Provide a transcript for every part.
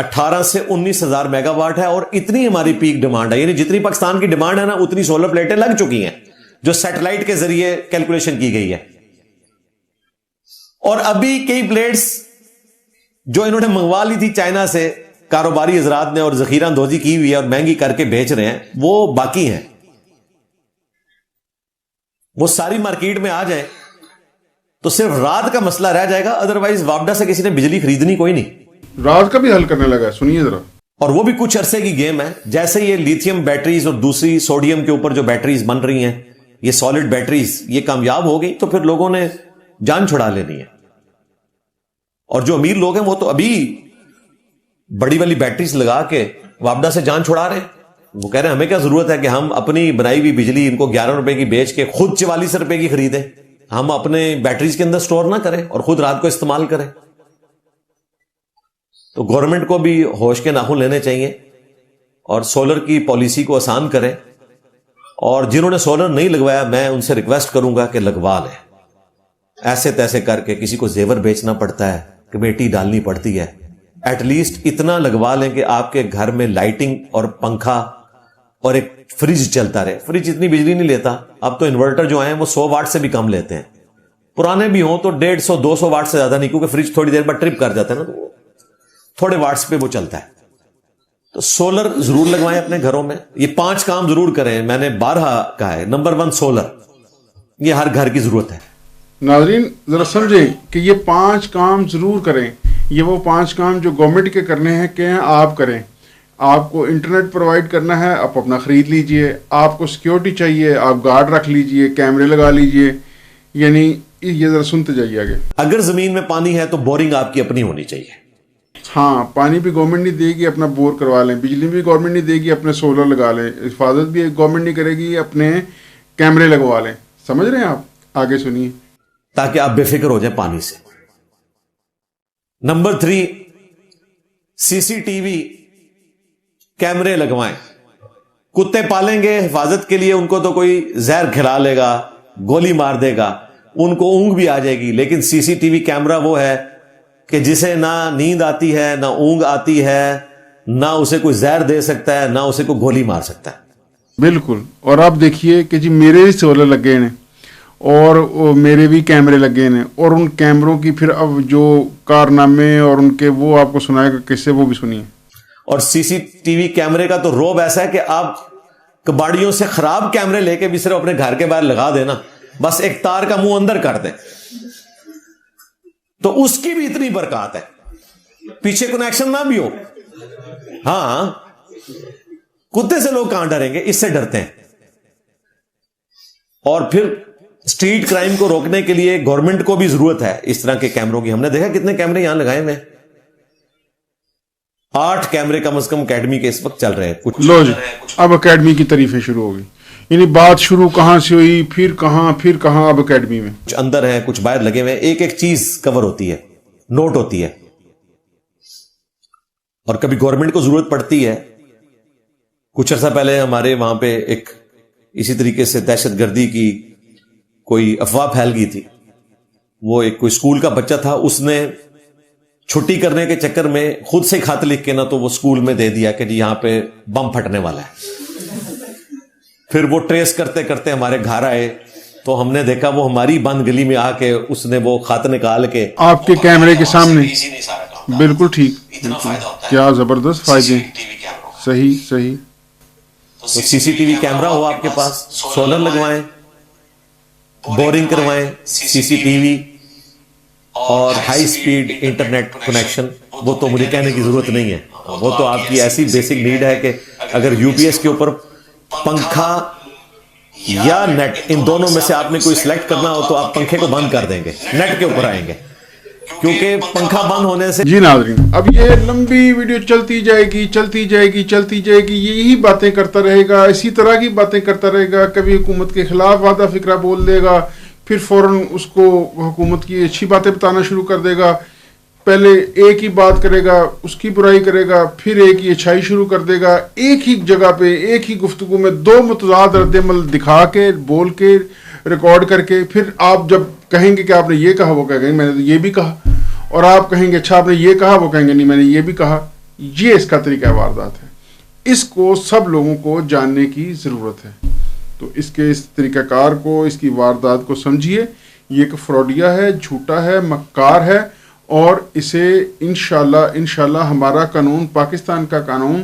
18 سے 19,000 mega what ہے, اور اتنی ہماری پیک ڈیمانڈ ہے, یعنی جتنی پاکستان کی ڈیمانڈ ہے نا اتنی سولر پلیٹیں لگ چکی ہیں جو سیٹلائٹ کے ذریعے کیلکولیشن کی گئی ہے. اور ابھی کئی پلیٹس جو انہوں نے منگوا لی تھی چائنا سے کاروباری حضرات نے اور ذخیرہ اندوزی کی ہوئی ہے اور مہنگی کر کے بیچ رہے ہیں, وہ باقی ہیں. وہ ساری مارکیٹ میں آ جائیں تو صرف رات کا مسئلہ رہ جائے گا, ادروائز وابڈا سے کسی نے بجلی خریدنی کوئی نہیں. رات کا بھی حل کرنے لگا ہے, سنیے ذرا. اور وہ بھی کچھ عرصے کی گیم ہے. جیسے یہ لیتھیم بیٹریز اور دوسری سوڈیم کے اوپر جو بیٹریز بن رہی ہیں, یہ سالڈ بیٹریز, یہ کامیاب ہو گئی تو پھر لوگوں نے جان چھڑا لینی ہے. اور جو امیر لوگ ہیں وہ تو ابھی بڑی والی بیٹریز لگا کے وابڈا سے جان چھڑا رہے ہیں. وہ کہہ رہے ہیں ہمیں کیا ضرورت ہے کہ ہم اپنی بنائی ہوئی بجلی ان کو 11 روپے کی بیچ کے خود 44 روپے کی خریدیں, ہم اپنے بیٹریز کے اندر سٹور نہ کریں اور خود رات کو استعمال کریں. تو گورنمنٹ کو بھی ہوش کے ناخن لینے چاہیے اور سولر کی پالیسی کو آسان کریں. اور جنہوں نے سولر نہیں لگوایا میں ان سے ریکویسٹ کروں گا کہ لگوا لیں. ایسے تیسے کر کے کسی کو زیور بیچنا پڑتا ہے, کمیٹی ڈالنی پڑتی ہے, ایٹ لیسٹ اتنا لگوا لیں کہ آپ کے گھر میں لائٹنگ اور پنکھا اور ایک فریج چلتا رہے. فریج اتنی بجلی نہیں لیتا, اب تو انورٹر جو ہیں وہ 100 واٹ سے بھی کم لیتے ہیں. پرانے بھی ہوں تو 150-200 واٹ سے زیادہ نہیں, کیونکہ فریج تھوڑی دیر بعد ٹرپ کر جاتا ہے نا, تو تھوڑے واٹس پہ وہ چلتا ہے. تو سولر ضرور لگوائیں اپنے گھروں میں. یہ 5 کام ضرور کریں, میں نے 12 کہا ہے. نمبر 1 سولر, یہ ہر گھر کی ضرورت ہے. ناظرین ذرا سمجھیں کہ یہ 5 کام ضرور کریں. یہ وہ 5 کام جو گورنمنٹ کے کرنے ہیں کہ آپ کریں. آپ کو انٹرنیٹ پرووائڈ کرنا ہے, آپ اپنا خرید لیجئے. آپ کو سیکیورٹی چاہیے, آپ گارڈ رکھ لیجئے, کیمرے لگا لیجئے. یعنی یہ ذرا سنتے جائیے آگے. اگر زمین میں پانی ہے تو بورنگ آپ کی اپنی ہونی چاہیے. ہاں, پانی بھی گورنمنٹ نہیں دے گی, اپنا بور کروا لیں. بجلی بھی گورنمنٹ نہیں دے گی, اپنے سولر لگا لیں. حفاظت بھی گورنمنٹ نہیں کرے گی, اپنے کیمرے لگوا لیں. سمجھ رہے ہیں آپ؟ آگے سنیے تاکہ آپ بے فکر ہو جائیں پانی سے. نمبر 3 CCTV کیمرے لگوائیں. کتے پالیں گے حفاظت کے لیے, ان کو تو کوئی زہر کھلا لے گا, گولی مار دے گا, ان کو اونگ بھی آ جائے گی. لیکن CCTV کیمرہ وہ ہے کہ جسے نہ نیند آتی ہے, نہ اونگ آتی ہے, نہ اسے کوئی زہر دے سکتا ہے, نہ اسے کوئی گولی مار سکتا ہے. بالکل. اور آپ دیکھیے کہ جی میرے بھی سولر لگے ہیں اور میرے بھی کیمرے لگے ہیں, اور ان کیمروں کی پھر اب جو کارنامے اور ان کے وہ آپ کو سنائے گا قصے, وہ بھی سنیے. اور CCTV کیمرے کا تو روب ایسا ہے کہ آپ کباڑیوں سے خراب کیمرے لے کے بھی صرف اپنے گھر کے باہر لگا دینا, بس ایک تار کا منہ اندر کر دیں تو اس کی بھی اتنی برکات ہے, پیچھے کنیکشن نہ بھی ہو. ہاں, کتے سے لوگ کہاں ڈریں گے, اس سے ڈرتے ہیں. اور پھر اسٹریٹ کرائم کو روکنے کے لیے گورنمنٹ کو بھی ضرورت ہے اس طرح کے کیمروں کی. ہم نے دیکھا کتنے کیمرے یہاں لگائے ہوئے ہیں. 8 کیمرے کم از کم اکیڈمی کے اس وقت چل رہے ہیں. لو جی, اب اکیڈمی کی تعریفیں شروع ہو گئی. یعنی بات شروع کہاں سے ہوئی, پھر کہاں, اب اکیڈمی میں کچھ اندر ہیں, کچھ باہر لگے ہوئے ہیں. ایک ایک چیز کور ہوتی ہے, نوٹ ہوتی ہے. اور کبھی گورنمنٹ کو ضرورت پڑتی ہے. کچھ عرصہ پہلے ہمارے وہاں پہ ایک اسی طریقے سے دہشت گردی کی کوئی افواہ پھیل گئی تھی. وہ ایک کوئی اسکول کا بچہ تھا, اس نے چھٹی کرنے کے چکر میں خود سے خط لکھ کے نا تو وہ اسکول میں دے دیا کہ جی یہاں پہ بم پھٹنے والا ہے. پھر وہ ٹریس کرتے کرتے ہمارے گھر آئے تو ہم نے دیکھا وہ ہماری بند گلی میں آ کے اس نے وہ خط نکال کے آپ کے کیمرے کے سامنے. بالکل ٹھیک, کیا زبردست فائدے. صحیح. تو CCTV کیمرہ ہو آپ کے پاس, سولر لگوائیں, بورنگ کروائیں, CCTV اور ہائی سپیڈ انٹرنیٹ کنیکشن. وہ تو مجھے کہنے کی ضرورت نہیں ہے, وہ تو آپ کی ایسی بیسک نیڈ ہے کہ اگر UPS کے اوپر پنکھا یا نیٹ, ان دونوں میں سے آپ نے کوئی سلیکٹ کرنا ہو تو آپ پنکھے کو بند کر دیں گے, نیٹ کے اوپر آئیں گے, کیونکہ پنکھا بند ہونے سے. جی ناظرین, اب یہ لمبی ویڈیو چلتی جائے گی, یہی باتیں کرتا رہے گا, اسی طرح کی باتیں کرتا رہے گا. کبھی حکومت کے خلاف وعدہ فکرہ بول دے گا, پھر فوراً اس کو حکومت کی اچھی باتیں بتانا شروع کر دے گا. پہلے ایک ہی بات کرے گا, اس کی برائی کرے گا, پھر ایک ہی اچھائی شروع کر دے گا. ایک ہی جگہ پہ ایک ہی گفتگو میں 2 متضاد رد عمل دکھا کے, بول کے, ریکارڈ کر کے, پھر آپ جب کہیں گے کہ آپ نے یہ کہا, وہ کہیں گے میں نے تو یہ بھی کہا. اور آپ کہیں گے اچھا آپ نے یہ کہا, وہ کہیں گے نہیں میں نے یہ بھی کہا. یہ اس کا طریقہ واردات ہے. اس کو سب لوگوں کو جاننے کی ضرورت ہے. تو اس کے اس طریقہ کار کو, اس کی واردات کو سمجھیے. یہ ایک فراڈیا ہے, جھوٹا ہے, مکار ہے, اور اسے انشاءاللہ ہمارا قانون, پاکستان کا قانون,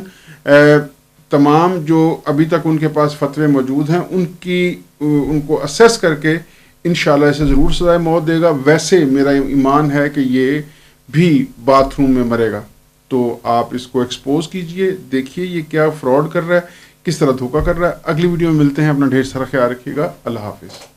تمام جو ابھی تک ان کے پاس فتوے موجود ہیں ان کو اسیس کر کے انشاءاللہ اسے ضرور سزائے موت دے گا. ویسے میرا ایمان ہے کہ یہ بھی باتھ روم میں مرے گا. تو آپ اس کو ایکسپوز کیجئے, دیکھیے یہ کیا فراڈ کر رہا ہے, کس طرح دھوکہ کر رہا ہے. اگلی ویڈیو میں ملتے ہیں. اپنا ڈھیر سارا خیال رکھیے گا. اللہ حافظ.